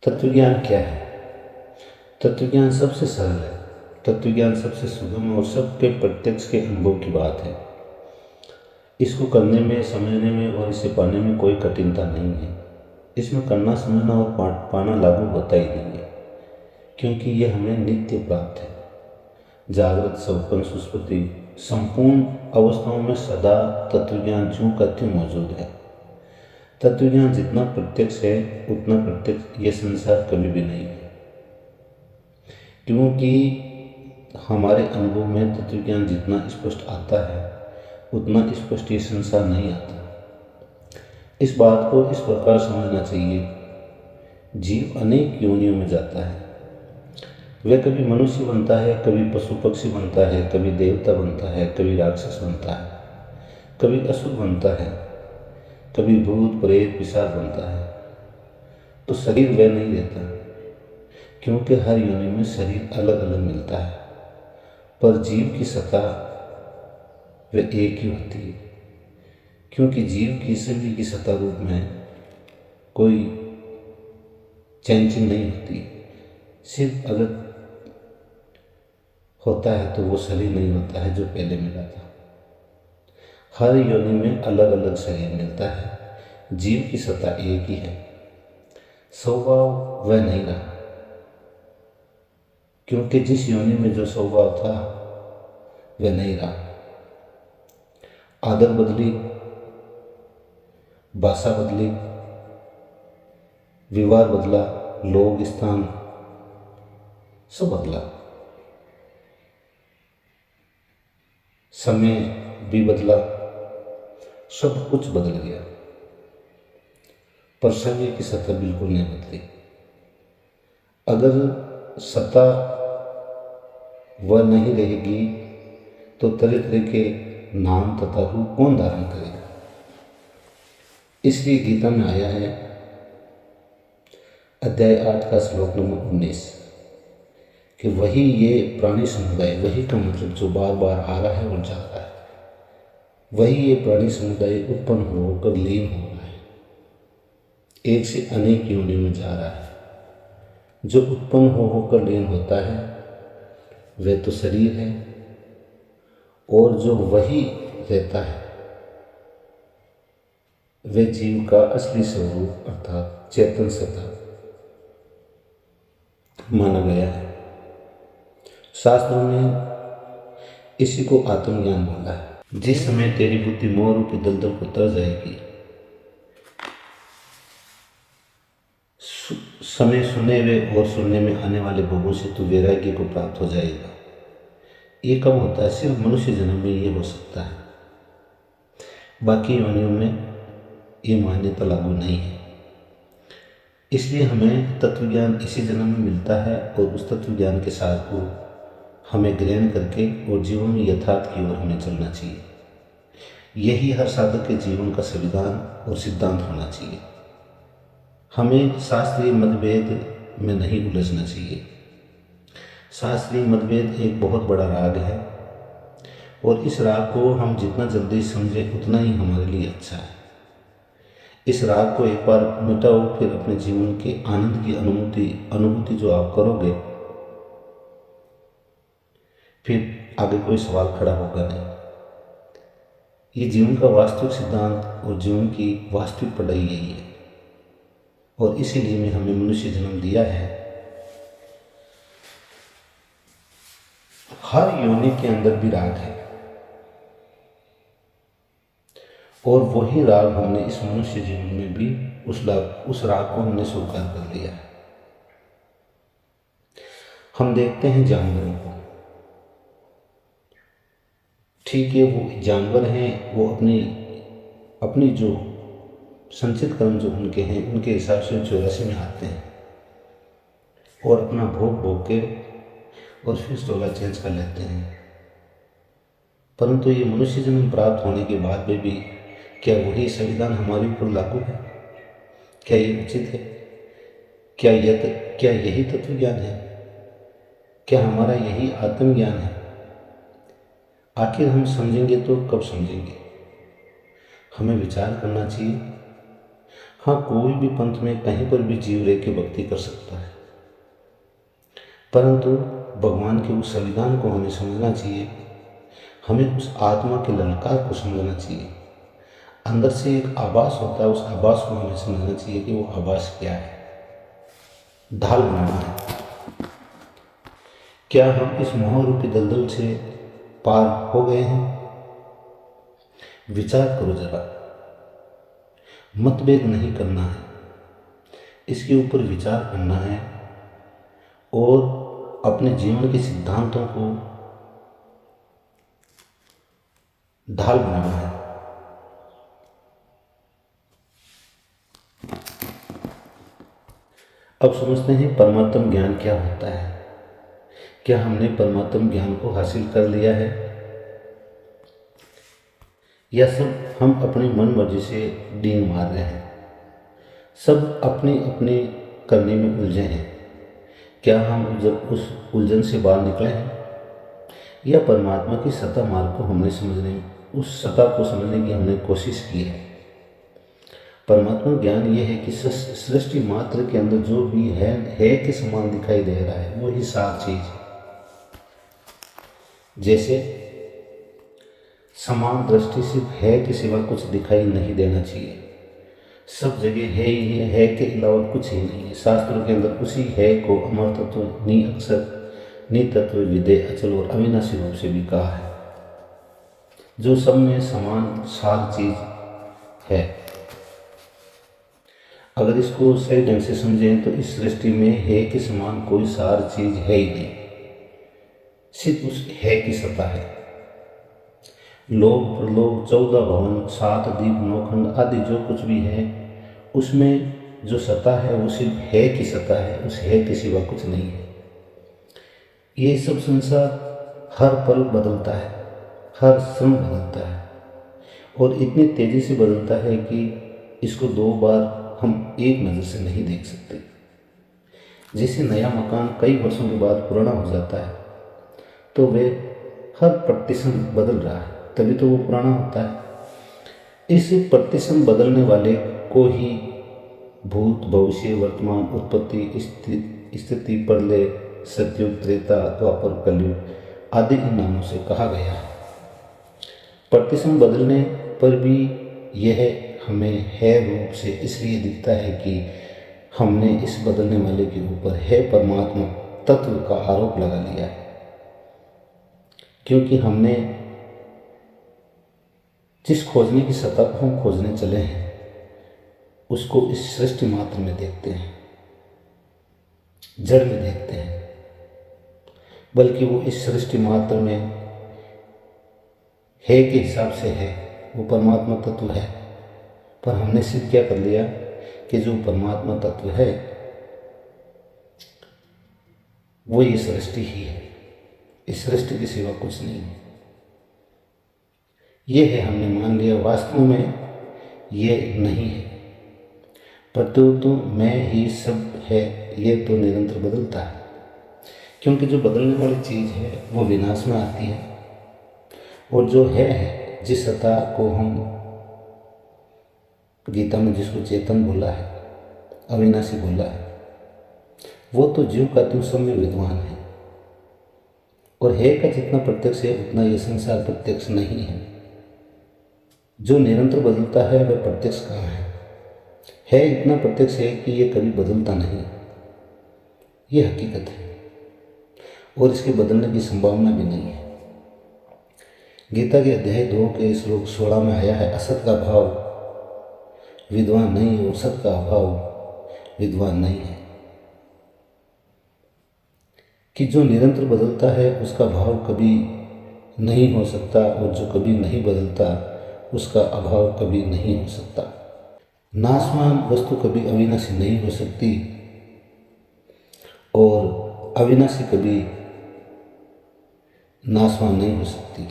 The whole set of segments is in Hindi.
तत्वज्ञान क्या है? तत्वज्ञान सबसे सरल है, तत्वज्ञान सबसे सुगम और सबके प्रत्यक्ष के अनुभव की बात है। इसको करने में, समझने में और इसे पाने में कोई कठिनता नहीं है। इसमें करना, समझना और पाना लागू होता ही नहीं है, क्योंकि यह हमें नित्य प्राप्त है। जागृत, स्वप्न, सुषुप्ति संपूर्ण अवस्थाओं में सदा तत्वज्ञान ज्यों का त्यों मौजूद है। तत्वज्ञान जितना प्रत्यक्ष है उतना प्रत्यक्ष यह संसार कभी भी नहीं है, क्योंकि हमारे अनुभव में तत्वज्ञान जितना स्पष्ट आता है उतना स्पष्ट ये संसार नहीं आता। इस बात को इस प्रकार समझना चाहिए, जीव अनेक योनियों में जाता है। वह कभी मनुष्य बनता है, कभी पशु पक्षी बनता है, कभी देवता बनता है, कभी राक्षस बनता है, कभी असुर बनता है, कभी भूत प्रेत पिशाच बनता है। तो शरीर वह नहीं रहता, क्योंकि हर योनि में शरीर अलग अलग मिलता है, पर जीव की सत्ता वह एक ही होती है, क्योंकि जीव की शरीर की सत्ता रूप में कोई चेंजिंग नहीं होती। सिर्फ अगर होता है तो वो शरीर नहीं होता है जो पहले मिला था। हर योनि में अलग अलग शरीर मिलता है, जीव की सत्ता एक ही है। स्वभाव वह नहीं रहा, क्योंकि जिस योनि में जो स्वभाव था वह नहीं रहा। आदत बदली, भाषा बदली, व्यवहार बदला, लोग, स्थान सब बदला, समय भी बदला, सब कुछ बदल गया, पर शरीर की सत्ता बिल्कुल नहीं बदली। अगर सत्ता वह नहीं रहेगी तो तरह तरह के नाम तथा रूप कौन धारण करेगा? इसलिए गीता में आया है, अध्याय 8 का श्लोक नंबर 19, कि वही ये प्राणी समुदाय, वही का मतलब जो बार बार आ रहा है और जा रहा है, वही ये प्राणी समुदाय उत्पन्न होकर लीन हो रहा है, एक से अनेक योनि में जा रहा है। जो उत्पन्न होकर लीन होता है वह तो शरीर है, और जो वही रहता है वह जीव का असली स्वरूप अर्थात चेतन सत्ता माना गया है। शास्त्रों ने इसी को आत्मज्ञान बोला है। जिस समय तेरी बुद्धि मोह रूपी दलदल को तर जाएगी, समय सुने हुए और सुनने में आने वाले भोगों से तू वैराग्य को प्राप्त हो जाएगा। ये कब होता है? सिर्फ मनुष्य जन्म में ये हो सकता है, बाकी योनियों में ये मान्यता लागू नहीं है। इसलिए हमें तत्वज्ञान इसी जन्म में मिलता है, और उस तत्वज्ञान के सार को हमें ग्रहण करके और जीवन में यथार्थ की ओर हमें चलना चाहिए। यही हर साधक के जीवन का संविधान और सिद्धांत होना चाहिए। हमें शास्त्रीय मतभेद में नहीं उलझना चाहिए। शास्त्रीय मतभेद एक बहुत बड़ा राग है, और इस राग को हम जितना जल्दी समझें उतना ही हमारे लिए अच्छा है। इस राग को एक बार मिटाओ, फिर अपने जीवन के आनंद की अनुभूति जो आप करोगे, फिर आगे कोई सवाल खड़ा होगा नहीं। ये जीवन का वास्तविक सिद्धांत और जीवन की वास्तविक पढ़ाई यही है, और इसीलिए हमें मनुष्य जन्म दिया है। हर योनि के अंदर भी राग है, और वही राग हमने इस मनुष्य जीवन में भी उस राग को हमने स्वीकार कर लिया है। हम देखते हैं जानवरों को, ठीक है, वो जानवर हैं, वो अपनी जो संचित कर्म जो उनके हैं उनके हिसाब से 84 में आते हैं और अपना भोग के और फिर 16 चेंज कर लेते हैं। परंतु ये मनुष्य जन्म प्राप्त होने के बाद में भी क्या वही संविधान हमारे ऊपर लागू है? क्या ये उचित है? क्या यही तत्व ज्ञान है? क्या हमारा यही आत्मज्ञान है? आखिर हम समझेंगे तो कब समझेंगे? हमें विचार करना चाहिए। हाँ, कोई भी पंथ में कहीं पर भी जीव रह के भक्ति कर सकता है, परंतु भगवान के उस संविधान को हमें समझना चाहिए। हमें उस आत्मा के ललकार को समझना चाहिए। अंदर से एक आभास होता है, उस आभास को हमें समझना चाहिए कि वो आभास क्या है। ढाल बनाना है। क्या हम इस मोह रूपी दलदल से पार हो गए हैं? विचार करो जरा। मतभेद नहीं करना है, इसके ऊपर विचार करना है और अपने जीवन के सिद्धांतों को ढाल बनाना है। अब समझते हैं परमात्म ज्ञान क्या होता है। क्या हमने परमात्म ज्ञान को हासिल कर लिया है, या सब हम अपनी मन मर्जी से डींग मार रहे हैं? सब अपने अपने करने में उलझे हैं। क्या हम जब उस उलझन से बाहर निकले हैं, या परमात्मा की सत्ता मार्ग को हमने समझने, उस सत्ता को समझने की हमने कोशिश की है? परमात्मा ज्ञान ये है कि सृष्टि मात्र के अंदर जो भी है के समान दिखाई दे रहा है, वो ही सार चीज है। जैसे समान दृष्टि सिर्फ है के सिवा कुछ दिखाई नहीं देना चाहिए। सब जगह है ही है के अलावा कुछ ही नहीं है। शास्त्रों के अंदर उसी है को अमर तत्व, नि अक्षर, नि तत्व, विदे, अचल और अविनाशी रूप से भी कहा है, जो सब में समान सार चीज है। अगर इसको सही ढंग से समझें तो इस सृष्टि में है के समान कोई सार चीज है ही नहीं, सिर्फ उस है की सत्ता है। लोक प्रलोक, 14 भवन, 7 दीप, 9 खंड आदि जो कुछ भी है, उसमें जो सत्ता है वो सिर्फ है की सत्ता है, उस है के सिवा कुछ नहीं है। ये सब संसार हर पल बदलता है, हर क्षण बदलता है, और इतनी तेजी से बदलता है कि इसको 2 बार हम एक नज़र से नहीं देख सकते। जैसे नया मकान कई वर्षों के बाद पुराना हो जाता है, तो वे हर प्रतिशत बदल रहा है, तभी तो वो पुराना होता है। इस प्रतिशत बदलने वाले को ही भूत, भविष्य, वर्तमान, उत्पत्ति, स्थिति, प्रलय, सतयुग, त्रेता, द्वापर, कलयुग आदि इन नामों से कहा गया है। प्रतिशत बदलने पर भी यह हमें है रूप से इसलिए दिखता है कि हमने इस बदलने वाले के ऊपर है परमात्मा तत्व का आरोप लगा लिया है, क्योंकि हमने जिस खोजने की सत्ता को हम खोजने चले हैं उसको इस सृष्टि मात्र में देखते हैं, जड़ में देखते हैं, बल्कि वो इस सृष्टि मात्र में है के हिसाब से है, वो परमात्मा तत्व है। पर हमने सिर्फ क्या कर लिया कि जो परमात्मा तत्व है वो ये सृष्टि ही है, इस सृष्टि के सिवा कुछ नहीं है। ये है हमने मान लिया, वास्तव में ये नहीं है। प्रत्युत मैं ही सब है, ये तो निरंतर बदलता है, क्योंकि जो बदलने वाली चीज़ है वो विनाश में आती है, और जो है जिस सत्ता को हम गीता में जिसको चेतन बोला है, अविनाशी बोला है, वो तो जीव का तुम सब में विद्वान है, और है का जितना प्रत्यक्ष है उतना ये संसार प्रत्यक्ष नहीं है। जो निरंतर बदलता है वह प्रत्यक्ष कहाँ है इतना प्रत्यक्ष है कि ये कभी बदलता नहीं, ये हकीकत है, और इसके बदलने की संभावना भी नहीं है। गीता के अध्याय 2 के श्लोक 16 में आया है, असत का भाव विद्वान नहीं और सत का अभाव विद्वान नहीं है, कि जो निरंतर बदलता है उसका भाव कभी नहीं हो सकता, और जो कभी नहीं बदलता उसका अभाव कभी नहीं हो सकता। नाशवान वस्तु कभी अविनाशी नहीं हो सकती, और अविनाशी कभी नाशवान नहीं हो सकती।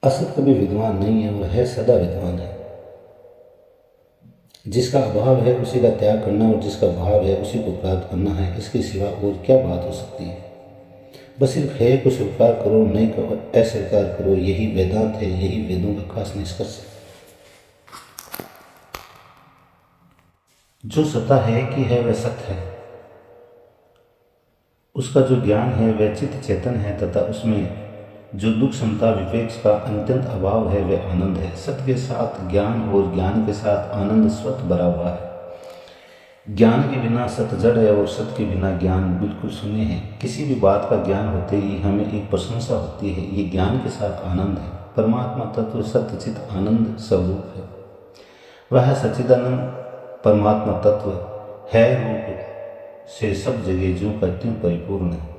असत कभी विद्वान नहीं है और है सदा विद्वान है। जिसका अभाव है उसी का त्याग करना, और जिसका भाव है उसी को प्राप्त करना है, इसके सिवा और क्या बात हो सकती है। बस सिर्फ है को स्वीकार करो, नहीं करो अस्वीकार करो, यही वेदांत है, यही वेदों का खास निष्कर्ष है। जो सत्ता है कि है वह सत्य है, उसका जो ज्ञान है वह चित्त चेतन है, तथा उसमें जो दुख समता विवेक का अत्यंत अभाव है वह आनंद है। सत्य के साथ ज्ञान और ज्ञान के साथ आनंद स्वतः भरा हुआ है। ज्ञान के बिना सत्य जड़ है और सत्य के बिना ज्ञान बिल्कुल शून्य है। किसी भी बात का ज्ञान होते ही हमें एक प्रशंसा होती है, ये ज्ञान के साथ आनंद है। परमात्मा तत्व सत्य चित आनंद स्वरूप है। वह सच्चिदानंद परमात्मा तत्व है, रूप से सब जगह जो का त्यों परिपूर्ण है।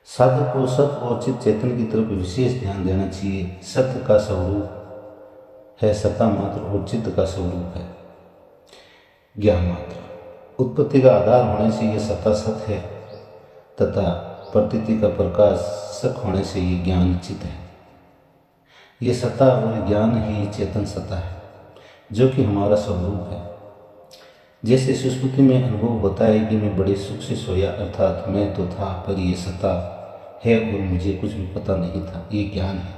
साधक को सत्य और चित चेतन की तरफ विशेष ध्यान देना चाहिए। सत्य का स्वरूप है सत्ता मात्र और चित्त का स्वरूप है ज्ञान मात्र। उत्पत्ति का आधार होने से ये सत्ता सत्य है तथा प्रतीति का प्रकाशक होने से ये ज्ञान चित्त है। ये सत्ता और ज्ञान ही चेतन सत्ता है जो कि हमारा स्वरूप है। जैसे सुषुप्ति में अनुभव होता है कि मैं बड़े सुख से सोया, अर्थात मैं तो था पर ये सत्ता है और मुझे कुछ भी पता नहीं था, ये ज्ञान है।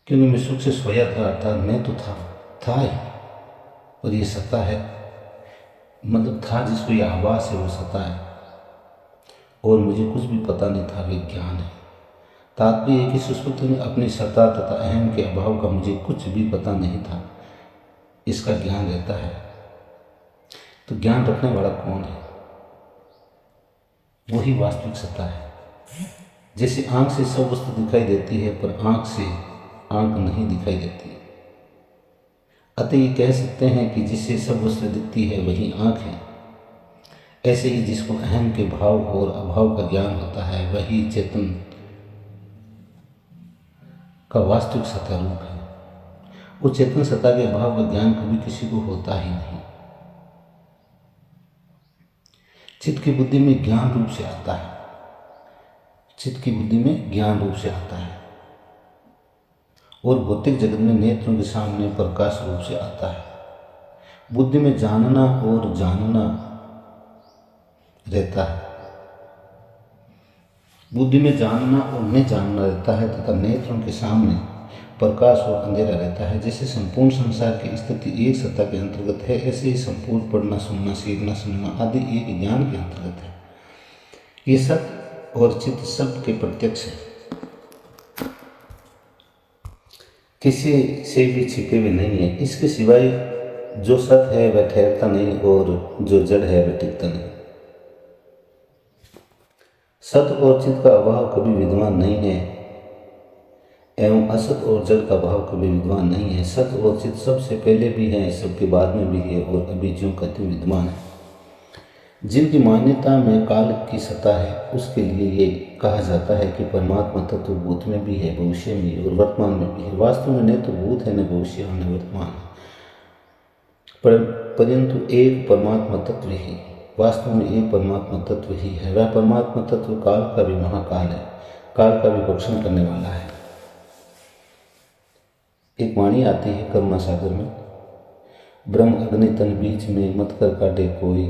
क्योंकि मैं सुख से सोया था अर्थात मैं तो था ही, और ये सत्ता है, मतलब था जिसको ये आभास है वो सत्ता है, और मुझे कुछ भी पता नहीं था, वे ज्ञान है। तात्पर्य है कि सुषुप्ति में अपनी सत्ता तथा अहम के अभाव का मुझे कुछ भी पता नहीं था, इसका ज्ञान रहता है। तो ज्ञान रखने वाला कौन है? वही वास्तविक सत्ता है। जैसे आंख से सब वस्तु दिखाई देती है पर आंख से आंख नहीं दिखाई देती, अतः ये कह सकते हैं कि जिससे सब वस्तु दिखती है वही आंख है। ऐसे ही जिसको अहम के भाव और अभाव का ज्ञान होता है वही चेतन का वास्तविक सत्ता रूप है। उस चेतन सत्ता के अभाव का ज्ञान कभी किसी को होता ही नहीं। चित्त की बुद्धि में ज्ञान रूप से आता है, चित्त की बुद्धि में ज्ञान रूप से आता है, और भौतिक जगत में नेत्रों के सामने प्रकाश रूप से आता है। बुद्धि में जानना और जानना रहता है, बुद्धि में जानना और न जानना रहता है, तथा नेत्रों के सामने प्रकाश और अंधेरा रहता है। जैसे संपूर्ण संसार की स्थिति एक सत्ता के अंतर्गत है, ऐसे ही संपूर्ण पढ़ना सुनना सीखना सुनना आदि एक ज्ञान के अंतर्गत है। ये सत्य और चित्त शब्द के प्रत्यक्ष है, किसी से भी छिपे हुए नहीं है। इसके सिवाय जो सत्य है वह ठहरता नहीं और जो जड़ है वह टिकता नहीं। सत्य और चित्त का अभाव कभी विद्वान नहीं है एवं असत और जड़ का भाव कभी विद्वान नहीं है। सत्य और चित्त सबसे पहले भी है, सबके बाद में भी है, और अभी ज्यों का त्यों विद्वान है। जिनकी मान्यता में काल की सत्ता है उसके लिए ये कहा जाता है कि परमात्मा तत्व भूत में भी है, भविष्य में भी और वर्तमान में भी है। वास्तव में न तो भूत है, न भविष्य है, न वर्तमान है, परंतु एक परमात्मा तत्व ही, वास्तव में एक परमात्मा तत्व ही है। वह परमात्मा तत्व काल का भी महाकाल है, काल का भी भक्षण करने वाला है। एक वाणी आती है करुणा सागर में, ब्रह्म अग्नि तन बीच में मत कर काटे कोई,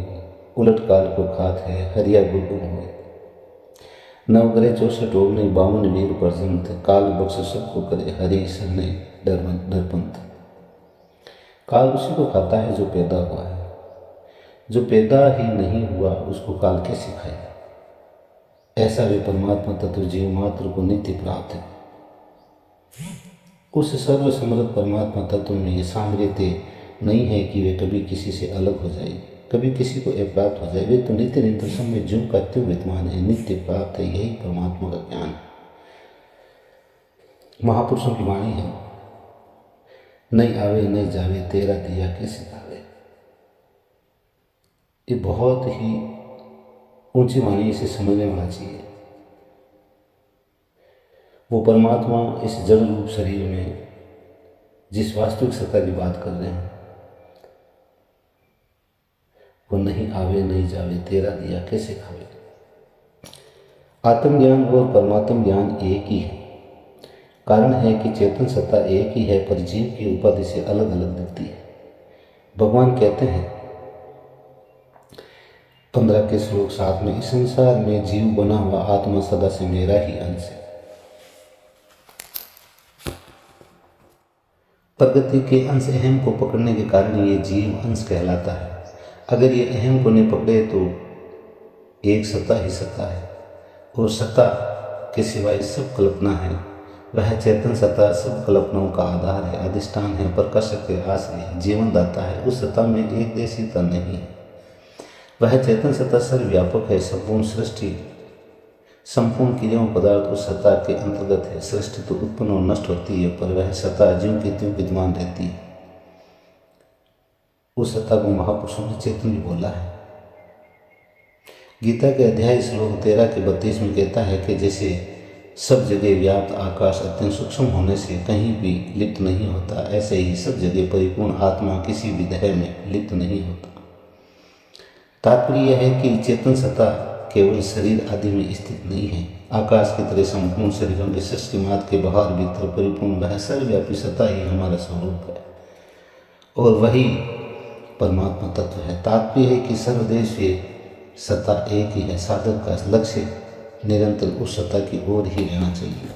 उलट काल को खात है हरिया गुलगुन हो। नवग्रह 64 ओगने 52 वीर पर्यंत, काल बख्श सबको करे हरि सरने डरपंथ। काल उसी को खाता है जो पैदा हुआ है, जो पैदा ही नहीं हुआ उसको काल कैसे खाए। ऐसा वे परमात्मा तत्व जीव मात्र को नित्य प्राप्त है। उस सर्वसमृद्ध परमात्मा तत्व में ये सामर्थ्य नहीं है कि वे कभी किसी से अलग हो जाए, कभी किसी को अप्राप्त हो जाए। वे तो नित्य निरंतर समय ज्यों का त्यों विद्वान है, नित्य प्राप्त है। यही परमात्मा का ज्ञान है। महापुरुषों की वाणी है, नहीं आवे नहीं जावे तेरा दिया कैसे खावे। ये बहुत ही ऊंची वाणी, इसे समझने वाला चाहिए। वो परमात्मा इस जड़ रूप शरीर में जिस वास्तविक सत्ता की बात कर रहे हैं वो नहीं आवे नहीं जावे तेरा दिया कैसे खावे। आत्मज्ञान और परमात्म ज्ञान एक ही है। कारण है कि चेतन सत्ता एक ही है पर जीव की उपाधि से अलग अलग दिखती है। भगवान कहते हैं 15 के श्लोक 7 में, इस संसार में जीव बना हुआ आत्मा सदा से मेरा ही अंश है। प्रगति के अंश अहम को पकड़ने के कारण ये जीव अंश कहलाता है। अगर ये अहम को नहीं पकड़े तो एक सत्ता ही सत्ता है, और सत्ता के सिवाय सब कल्पना है। वह चेतन सत्ता सब कल्पनाओं का आधार है, अधिष्ठान है, प्रकाशक है, आश्रय है, जीवन दाता है। उस सत्ता में एक देशीता नहीं है। वह चेतन सत्ता सर्वव्यापक है, संपूर्ण सृष्टि, संपूर्ण क्रियाओं पदार्थ उस सत्ता के अंतर्गत है। सृष्टि तो उत्पन्न और नष्ट होती है, पर वह सत्ता ज्यों की त्यों विद्यमान रहती है। उस सत्ता को महापुरुषों ने चेतन भी बोला है। गीता के अध्याय श्लोक 13 के 32 में कहता है कि जैसे सब जगह व्याप्त आकाश अत्यंत सूक्ष्म होने से कहीं भी लिप्त नहीं होता, ऐसे ही सब जगह परिपूर्ण आत्मा किसी भी देह में लिप्त नहीं होता। तात्पर्य यह है कि चेतन सत्ता केवल शरीर आदि में स्थित नहीं है। आकाश की तरह संपूर्ण शरीरों के सृष्टि मात्र के बाहर भीतर परिपूर्ण वह सर्वव्यापी सत्ता ही हमारा स्वरूप है, और वही परमात्मा तत्व है। तात्पर्य है कि सर्वदेशीय सत्ता एक ही है। साधक का लक्ष्य निरंतर उस सत्ता की ओर ही रहना चाहिए।